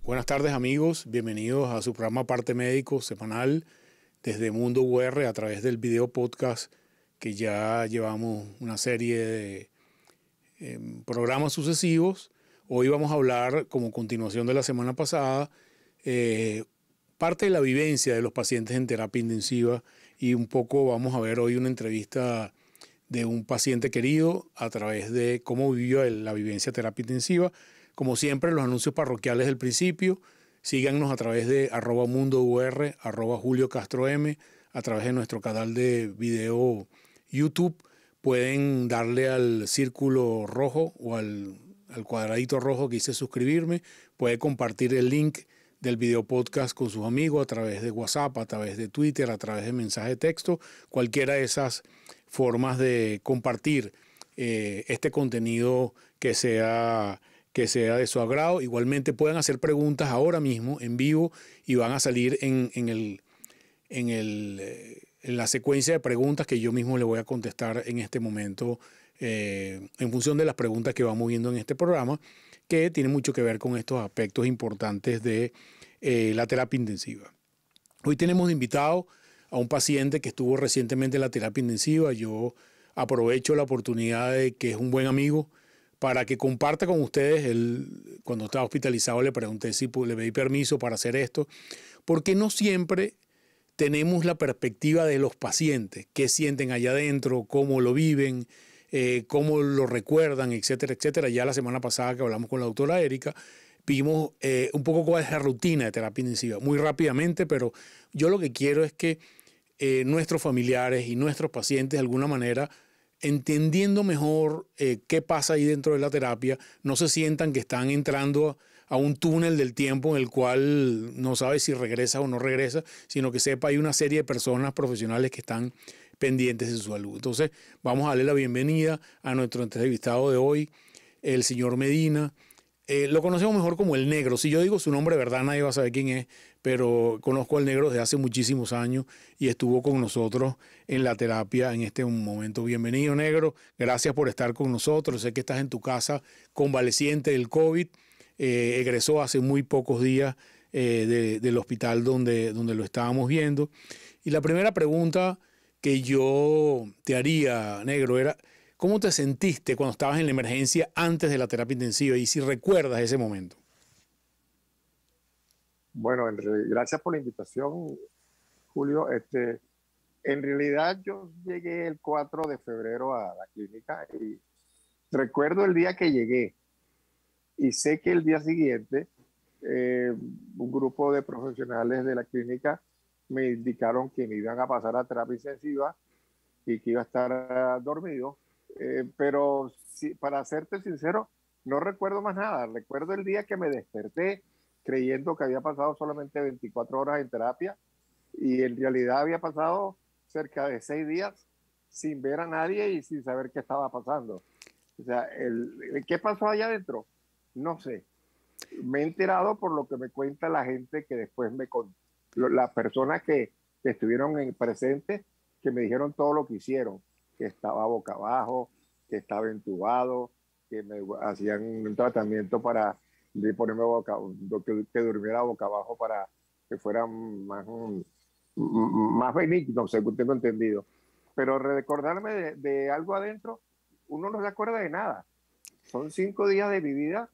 Buenas tardes, amigos, bienvenidos a su programa Parte Médico semanal desde Mundo UR a través del video podcast, que ya llevamos una serie de programas sucesivos. Hoy vamos a hablar, como continuación de la semana pasada, parte de la vivencia de los pacientes en terapia intensiva, y un poco vamos a ver hoy una entrevista de un paciente querido a través de cómo vivió la vivencia de terapia intensiva. Como siempre, los anuncios parroquiales del principio. Síganos a través de @mundour, @JulioCastroM, a través de nuestro canal de video YouTube. Pueden darle al círculo rojo o al cuadradito rojo que dice suscribirme. Puede compartir el link del video podcast con sus amigos a través de WhatsApp, a través de Twitter, a través de mensaje de texto. Cualquiera de esas formas de compartir este contenido que sea de su agrado. Igualmente pueden hacer preguntas ahora mismo en vivo y van a salir en la secuencia de preguntas que yo mismo le voy a contestar en este momento, en función de las preguntas que vamos viendo en este programa, que tienen mucho que ver con estos aspectos importantes de la terapia intensiva. Hoy tenemos de invitado a un paciente que estuvo recientemente en la terapia intensiva. Yo aprovecho la oportunidad de que es un buen amigo para que comparta con ustedes. Él, cuando estaba hospitalizado, le pregunté si le pedí permiso para hacer esto, porque no siempre tenemos la perspectiva de los pacientes, qué sienten allá adentro, cómo lo viven, cómo lo recuerdan, etcétera, etcétera. Ya la semana pasada que hablamos con la doctora Erika, vimos un poco cuál es la rutina de terapia intensiva, muy rápidamente, pero yo lo que quiero es que nuestros familiares y nuestros pacientes, de alguna manera, entendiendo mejor qué pasa ahí dentro de la terapia, no se sientan que están entrando a un túnel del tiempo en el cual no sabe si regresa o no regresa, sino que sepa hay una serie de personas profesionales que están pendientes de su salud. Entonces vamos a darle la bienvenida a nuestro entrevistado de hoy, el señor Medina. Lo conocemos mejor como el Negro. Si yo digo su nombre, verdad, nadie va a saber quién es, pero conozco al Negro desde hace muchísimos años y estuvo con nosotros en la terapia en este momento. Bienvenido, Negro. Gracias por estar con nosotros. Sé que estás en tu casa convaleciente del COVID. Egresó hace muy pocos días del hospital donde lo estábamos viendo. Y la primera pregunta que yo te haría, Negro, era: ¿cómo te sentiste cuando estabas en la emergencia antes de la terapia intensiva? Y si recuerdas ese momento. Bueno, gracias por la invitación, Julio. En realidad yo llegué el 4 de febrero a la clínica y recuerdo el día que llegué, y sé que el día siguiente un grupo de profesionales de la clínica me indicaron que me iban a pasar a terapia intensiva y que iba a estar dormido. Pero para serte sincero, no recuerdo más nada. Recuerdo el día que me desperté creyendo que había pasado solamente 24 horas en terapia, y en realidad había pasado cerca de 6 días sin ver a nadie y sin saber qué estaba pasando. O sea, ¿qué pasó allá adentro? No sé. Me he enterado por lo que me cuenta la gente que después las personas que estuvieron presentes, que me dijeron todo lo que hicieron, que estaba boca abajo, que estaba entubado, que me hacían un tratamiento para ponerme que durmiera boca abajo para que fuera más benigno, según tengo entendido. Pero recordarme de algo adentro, uno no se acuerda de nada. Son 5 días de mi vida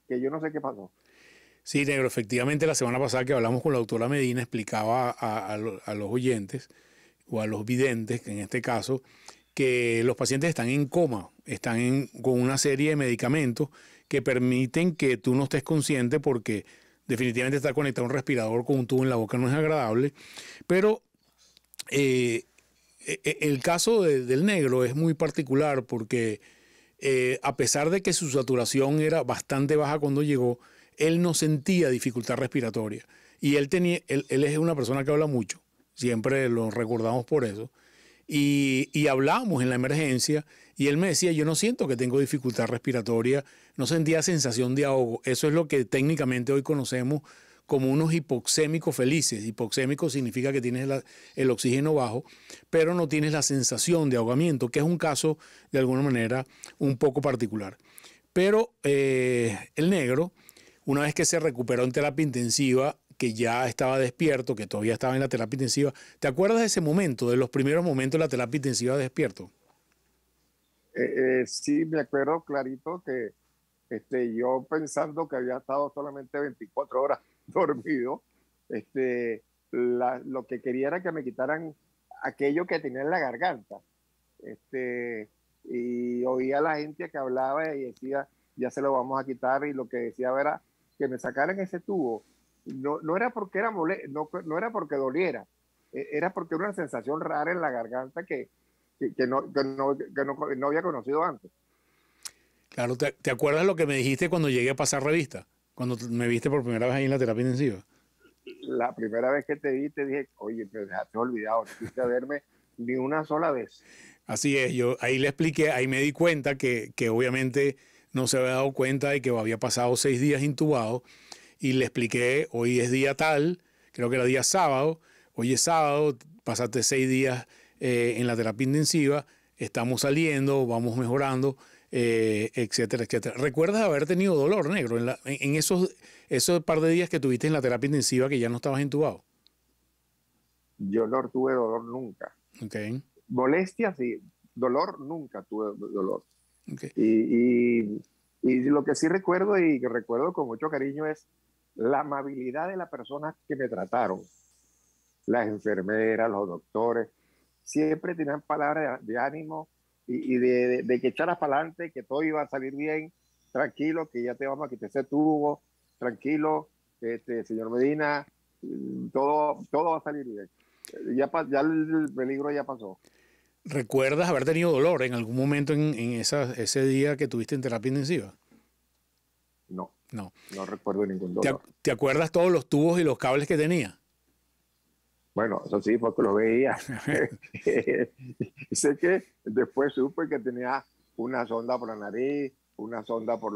que yo no sé qué pasó. Sí, Negro, efectivamente la semana pasada que hablamos con la doctora Medina explicaba a los oyentes o a los videntes, que en este caso, que los pacientes están en coma, con una serie de medicamentos que permiten que tú no estés consciente, porque definitivamente estar conectado a un respirador con un tubo en la boca no es agradable. Pero el caso del Negro es muy particular porque a pesar de que su saturación era bastante baja cuando llegó, él no sentía dificultad respiratoria. Y él es una persona que habla mucho, siempre lo recordamos por eso. Y hablamos en la emergencia y él me decía: yo no siento que tengo dificultad respiratoria, no sentía sensación de ahogo. Eso es lo que técnicamente hoy conocemos como unos hipoxémicos felices. Hipoxémico significa que tienes el oxígeno bajo, pero no tienes la sensación de ahogamiento, que es un caso de alguna manera un poco particular. Pero el Negro, una vez que se recuperó en terapia intensiva, que ya estaba despierto, que todavía estaba en la terapia intensiva, ¿te acuerdas de ese momento, de los primeros momentos de la terapia intensiva despierto? Sí, me acuerdo clarito que yo pensando que había estado solamente 24 horas dormido, lo que quería era que me quitaran aquello que tenía en la garganta. Y oía a la gente que hablaba y decía, ya se lo vamos a quitar, y lo que decía era que me sacaran ese tubo. No era porque no era porque doliera, era porque era una sensación rara en la garganta que no había conocido antes. Claro, ¿te acuerdas lo que me dijiste cuando llegué a pasar revista? Cuando me viste por primera vez ahí en la terapia intensiva. La primera vez que te vi, te dije, oye, me dejaste olvidado, no quisiste verme ni una sola vez. Así es, yo ahí le expliqué, ahí me di cuenta que obviamente no se había dado cuenta de que había pasado 6 días intubado, y le expliqué, hoy es día tal, creo que era día sábado, hoy es sábado, pasaste 6 días en la terapia intensiva, estamos saliendo, vamos mejorando, etcétera, etcétera. ¿Recuerdas haber tenido dolor, negro, en esos par de días que tuviste en la terapia intensiva que ya no estabas intubado? Yo no tuve dolor nunca. Okay. Molestia, sí. Dolor, nunca tuve dolor. Okay. Y lo que sí recuerdo, y que recuerdo con mucho cariño, es la amabilidad de las personas que me trataron. Las enfermeras, los doctores, siempre tenían palabras de ánimo y de que echaras para adelante, que todo iba a salir bien, tranquilo, que ya te vamos a quitar ese tubo, tranquilo, señor Medina, todo va a salir bien. Ya el peligro ya pasó. ¿Recuerdas haber tenido dolor en algún momento en ese día que tuviste en terapia intensiva? No, no recuerdo ningún dolor. ¿Te acuerdas todos los tubos y los cables que tenía? Bueno, eso sí, porque lo veía. Sé que después supe que tenía una sonda por la nariz, una sonda por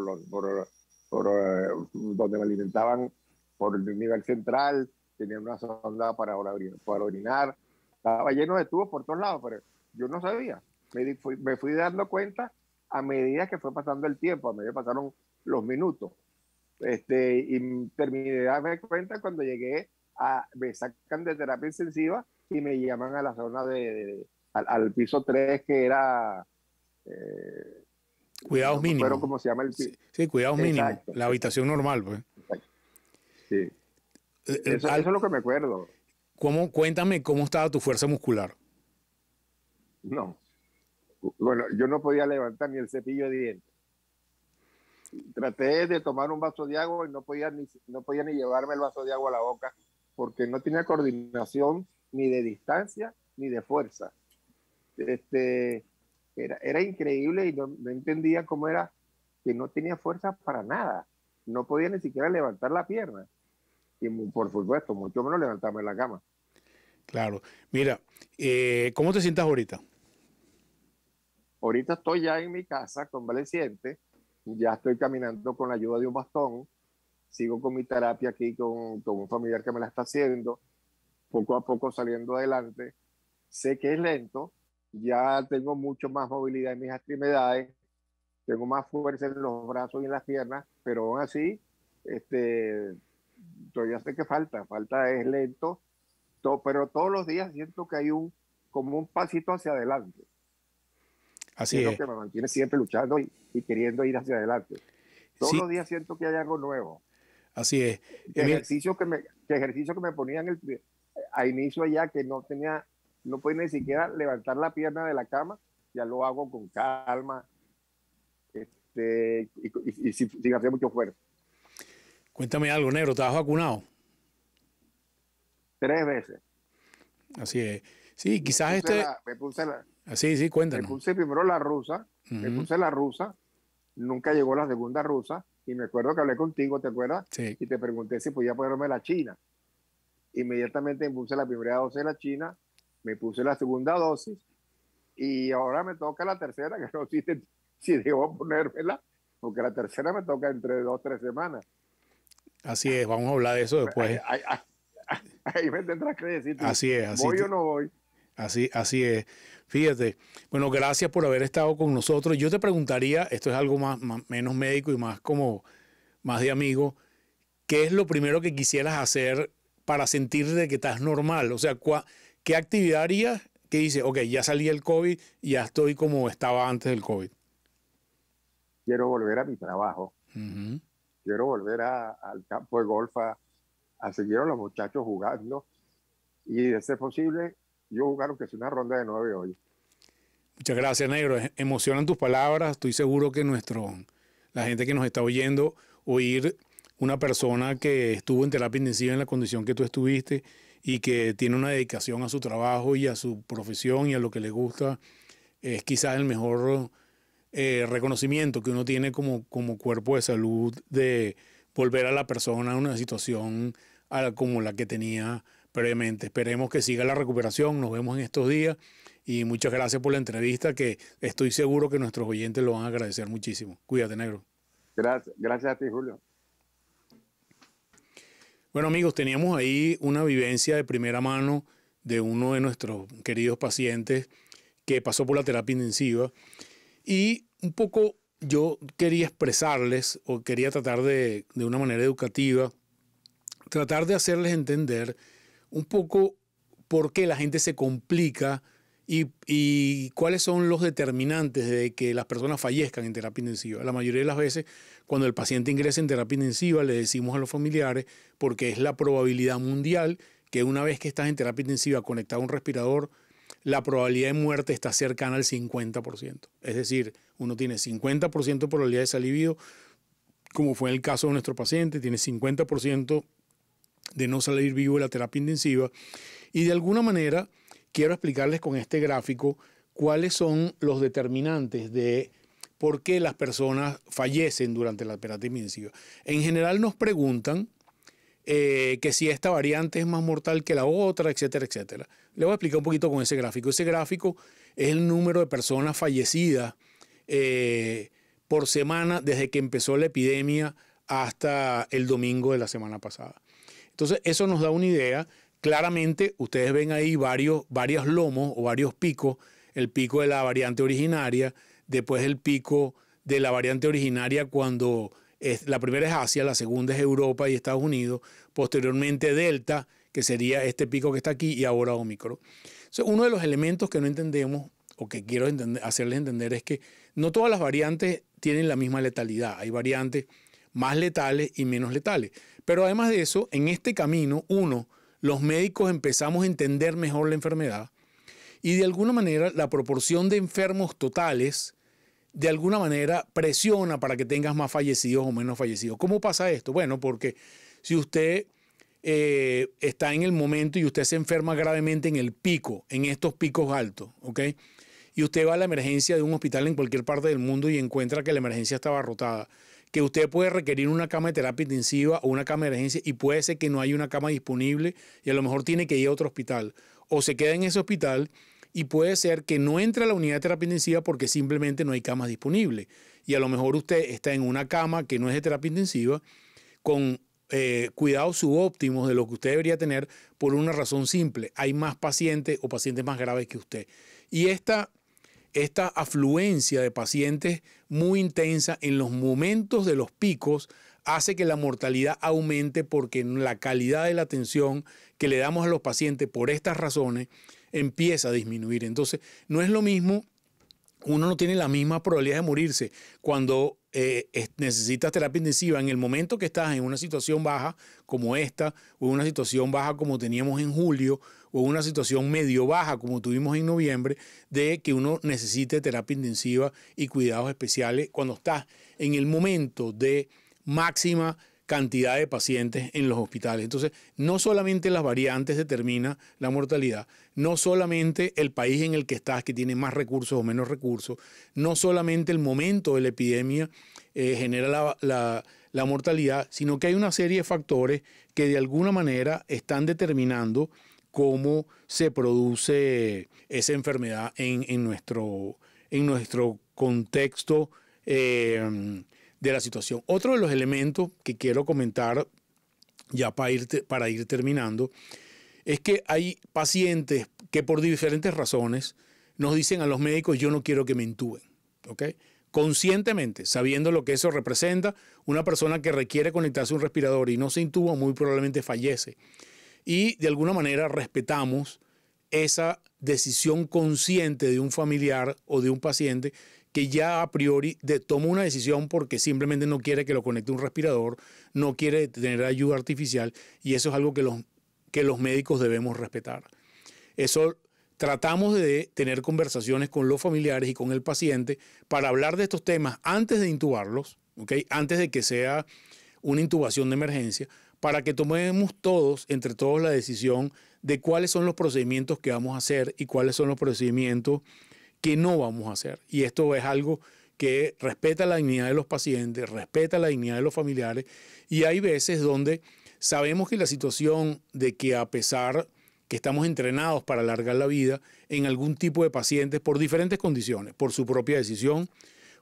donde me alimentaban por el nivel central, tenía una sonda para orinar. Estaba lleno de tubos por todos lados, pero yo no sabía. Me fui dando cuenta a medida que fue pasando el tiempo, a medida que pasaron los minutos. Y terminé de darme cuenta cuando llegué me sacan de terapia intensiva y me llaman a la zona al piso 3, que era cuidados no mínimos. ¿Cómo se llama el piso? Sí, cuidados mínimos. La habitación normal, pues. Sí. Eso es lo que me acuerdo. Cuéntame cómo estaba tu fuerza muscular. No. Bueno, yo no podía levantar ni el cepillo de dientes. Traté de tomar un vaso de agua y no podía ni llevarme el vaso de agua a la boca, porque no tenía coordinación ni de distancia ni de fuerza. Era increíble, y no entendía cómo era que no tenía fuerza para nada. No podía ni siquiera levantar la pierna. Y por supuesto, mucho menos levantarme en la cama. Claro. Mira, ¿cómo te sientas ahorita? Ahorita estoy ya en mi casa, convaleciente. Ya estoy caminando con la ayuda de un bastón. Sigo con mi terapia aquí con un familiar que me la está haciendo. Poco a poco saliendo adelante. Sé que es lento. Ya tengo mucho más movilidad en mis extremidades. Tengo más fuerza en los brazos y en las piernas. Pero aún así, todavía sé que falta es lento, pero todos los días siento que hay como un pasito hacia adelante. Así es. Lo que me mantiene siempre luchando y queriendo ir hacia adelante. Todos sí. los días siento que hay algo nuevo. Así es. Ejercicio que me ponían a inicio allá, que no podía ni siquiera levantar la pierna de la cama, ya lo hago con calma, y sin hacer mucho esfuerzo. Cuéntame algo, negro, ¿estabas vacunado? 3 veces. Así es. Sí, quizás me puse la... Sí, cuéntanos. Me puse primero la rusa, me puse la rusa, nunca llegó la segunda rusa, y me acuerdo que hablé contigo, ¿te acuerdas? Sí. Y te pregunté si podía ponerme la china. Inmediatamente me puse la primera dosis de la china, me puse la segunda dosis, y ahora me toca la tercera, que no sé si debo ponérmela, porque la tercera me toca entre 2 o 3 semanas. Así es, vamos a hablar de eso después. Ahí me tendrás que decir tú, así es, ¿voy o no voy? Así es. Fíjate, bueno, gracias por haber estado con nosotros. Yo te preguntaría, esto es algo menos médico y más de amigo, ¿qué es lo primero que quisieras hacer para sentir de que estás normal? O sea, ¿qué actividad harías que dices, ok, ya salí del COVID y ya estoy como estaba antes del COVID? Quiero volver a mi trabajo. Quiero volver al campo de golf a seguir a los muchachos jugando y, de ser posible, yo jugar aunque sea una ronda de 9 hoy. Muchas gracias, Negro. Emocionan tus palabras. Estoy seguro que la gente que nos está oyendo, oír una persona que estuvo en terapia intensiva en la condición que tú estuviste y que tiene una dedicación a su trabajo y a su profesión y a lo que le gusta, es quizás el mejor reconocimiento que uno tiene como cuerpo de salud, de volver a la persona a una situación como la que tenía previamente. Esperemos que siga la recuperación. Nos vemos en estos días y muchas gracias por la entrevista, que estoy seguro que nuestros oyentes lo van a agradecer muchísimo. Cuídate, Negro. Gracias a ti, Julio. Bueno, amigos, teníamos ahí una vivencia de primera mano de uno de nuestros queridos pacientes que pasó por la terapia intensiva, y un poco yo quería expresarles, o quería tratar de una manera educativa, tratar de hacerles entender un poco por qué la gente se complica y cuáles son los determinantes de que las personas fallezcan en terapia intensiva. La mayoría de las veces, cuando el paciente ingresa en terapia intensiva, le decimos a los familiares, porque es la probabilidad mundial que una vez que estás en terapia intensiva conectado a un respirador, la probabilidad de muerte está cercana al 50%. Es decir, uno tiene 50% de probabilidad de salir vivo, como fue en el caso de nuestro paciente, tiene 50% de no salir vivo de la terapia intensiva. Y de alguna manera quiero explicarles con este gráfico cuáles son los determinantes de por qué las personas fallecen durante la terapia intensiva. En general nos preguntan que si esta variante es más mortal que la otra, etcétera, etcétera. Le voy a explicar un poquito con ese gráfico. Ese gráfico es el número de personas fallecidas por semana desde que empezó la epidemia hasta el domingo de la semana pasada. Entonces, eso nos da una idea. Claramente, ustedes ven ahí varios lomos o varios picos. El pico de la variante originaria, después el pico de la variante originaria cuando la primera es Asia, la segunda es Europa y Estados Unidos, posteriormente Delta, que sería este pico que está aquí, y ahora Omicron. Entonces, uno de los elementos que no entendemos o que quiero hacerles entender es que no todas las variantes tienen la misma letalidad. Hay variantes más letales y menos letales. Pero además de eso, en este camino, los médicos empezamos a entender mejor la enfermedad y de alguna manera la proporción de enfermos totales de alguna manera presiona para que tengas más fallecidos o menos fallecidos. ¿Cómo pasa esto? Bueno, porque si usted está en el momento y usted se enferma gravemente en el pico, en estos picos altos, ¿ok? Y usted va a la emergencia de un hospital en cualquier parte del mundo y encuentra que la emergencia está abarrotada, que usted puede requerir una cama de terapia intensiva o una cama de emergencia y puede ser que no haya una cama disponible y a lo mejor tiene que ir a otro hospital o se queda en ese hospital y puede ser que no entre a la unidad de terapia intensiva porque simplemente no hay camas disponibles y a lo mejor usted está en una cama que no es de terapia intensiva con cuidados subóptimos de lo que usted debería tener por una razón simple: hay más pacientes o pacientes más graves que usted. Y esta afluencia de pacientes muy intensa en los momentos de los picos hace que la mortalidad aumente porque la calidad de la atención que le damos a los pacientes por estas razones empieza a disminuir. Entonces, no es lo mismo, uno no tiene la misma probabilidad de morirse cuando necesitas terapia intensiva en el momento que estás en una situación baja como esta, o en una situación baja como teníamos en julio, o en una situación medio baja como tuvimos en noviembre, de que uno necesite terapia intensiva y cuidados especiales cuando estás en el momento de máxima cantidad de pacientes en los hospitales. Entonces, no solamente las variantes determinan la mortalidad, no solamente el país en el que estás, que tiene más recursos o menos recursos, no solamente el momento de la epidemia genera la mortalidad, sino que hay una serie de factores que de alguna manera están determinando cómo se produce esa enfermedad en nuestro contexto de la situación. Otro de los elementos que quiero comentar ya para ir terminando es que hay pacientes que por diferentes razones nos dicen a los médicos: yo no quiero que me intuben, ¿ok? conscientemente, sabiendo lo que eso representa, una persona que requiere conectarse a un respirador y no se intuba muy probablemente fallece. Y de alguna manera respetamos esa decisión consciente de un familiar o de un paciente que ya a priori toma una decisión porque simplemente no quiere que lo conecte a un respirador, no quiere tener ayuda artificial, y eso es algo que los médicos debemos respetar. Eso tratamos de tener conversaciones con los familiares y con el paciente para hablar de estos temas antes de intubarlos, ¿okay? Antes de que sea una intubación de emergencia, para que tomemos todos, entre todos, la decisión de cuáles son los procedimientos que vamos a hacer y cuáles son los procedimientos que no vamos a hacer. Y esto es algo que respeta la dignidad de los pacientes, respeta la dignidad de los familiares, y hay veces donde sabemos que la situación de que, a pesar que estamos entrenados para alargar la vida en algún tipo de pacientes por diferentes condiciones, por su propia decisión,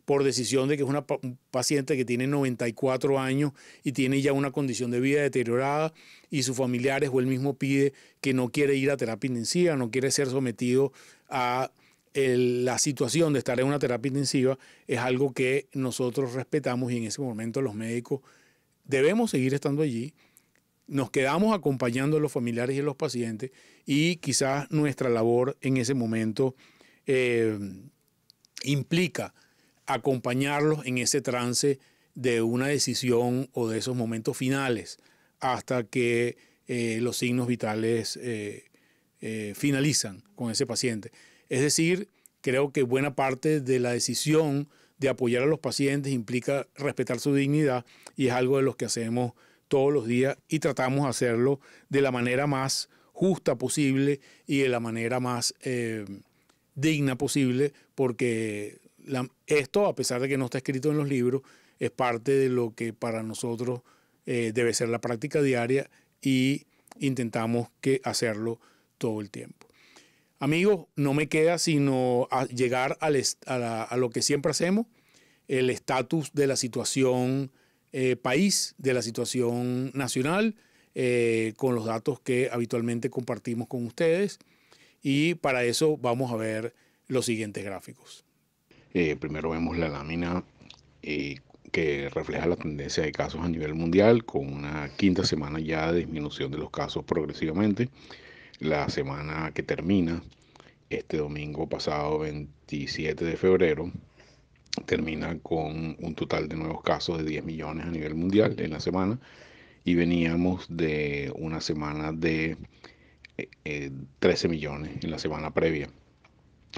por decisión de que es un paciente que tiene 94 años y tiene ya una condición de vida deteriorada, y sus familiares o él mismo pide que no quiere ir a terapia intensiva, no quiere ser sometido a la situación de estar en una terapia intensiva, es algo que nosotros respetamos, y en ese momento los médicos debemos seguir estando allí. Nos quedamos acompañando a los familiares y a los pacientes, y quizás nuestra labor en ese momento implica acompañarlos en ese trance de una decisión o de esos momentos finales hasta que los signos vitales finalizan con ese paciente. Es decir, creo que buena parte de la decisión de apoyar a los pacientes implica respetar su dignidad, y es algo de lo que hacemos todos los días, y tratamos de hacerlo de la manera más justa posible y de la manera más digna posible, porque esto, a pesar de que no está escrito en los libros, es parte de lo que para nosotros debe ser la práctica diaria, y intentamos hacerlo todo el tiempo. Amigos, no me queda sino llegar a lo que siempre hacemos, el estatus de la situación país, de la situación nacional, con los datos que habitualmente compartimos con ustedes, y para eso vamos a ver los siguientes gráficos. Primero vemos la lámina que refleja la tendencia de casos a nivel mundial, con una quinta semana ya de disminución de los casos progresivamente. La semana que termina este domingo pasado, 27 de febrero, termina con un total de nuevos casos de 10 millones a nivel mundial en la semana, y veníamos de una semana de 13 millones en la semana previa,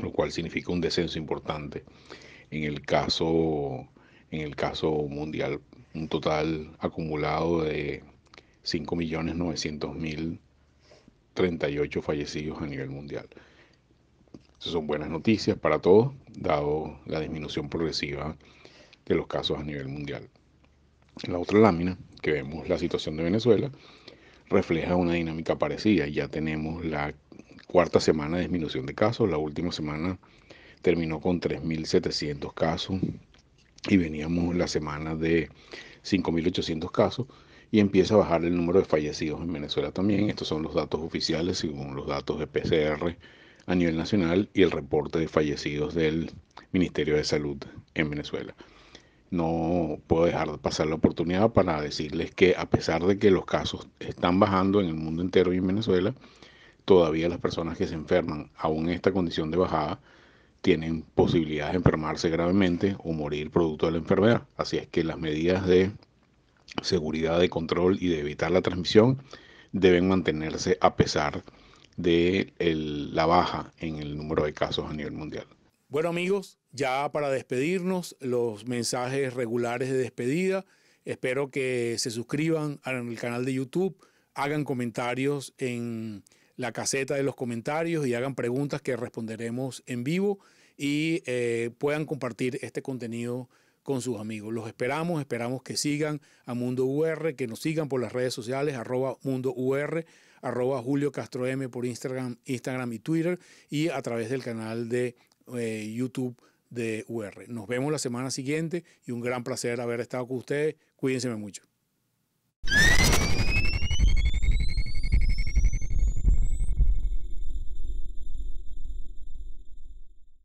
lo cual significa un descenso importante. En el caso mundial, un total acumulado de 5.900.038 fallecidos a nivel mundial. Esas son buenas noticias para todos, dado la disminución progresiva de los casos a nivel mundial. En la otra lámina, que vemos la situación de Venezuela, refleja una dinámica parecida. Ya tenemos la cuarta semana de disminución de casos. La última semana terminó con 3.700 casos y veníamos la semana de 5.800 casos, y empieza a bajar el número de fallecidos en Venezuela también. Estos son los datos oficiales según los datos de PCR a nivel nacional y el reporte de fallecidos del Ministerio de Salud en Venezuela. No puedo dejar de pasar la oportunidad para decirles que, a pesar de que los casos están bajando en el mundo entero y en Venezuela, todavía las personas que se enferman, aún en esta condición de bajada, tienen posibilidades de enfermarse gravemente o morir producto de la enfermedad. Así es que las medidas de seguridad, de control y de evitar la transmisión deben mantenerse a pesar de la baja en el número de casos a nivel mundial. Bueno, amigos, ya para despedirnos, los mensajes regulares de despedida. Espero que se suscriban al canal de YouTube, hagan comentarios en la caseta de los comentarios y hagan preguntas que responderemos en vivo, y puedan compartir este contenido con sus amigos. Los esperamos que sigan a Mundo UR, que nos sigan por las redes sociales, @Mundo UR, @Julio Castro M por Instagram y Twitter, y a través del canal de YouTube de UR. Nos vemos la semana siguiente, y un gran placer haber estado con ustedes. Cuídense mucho.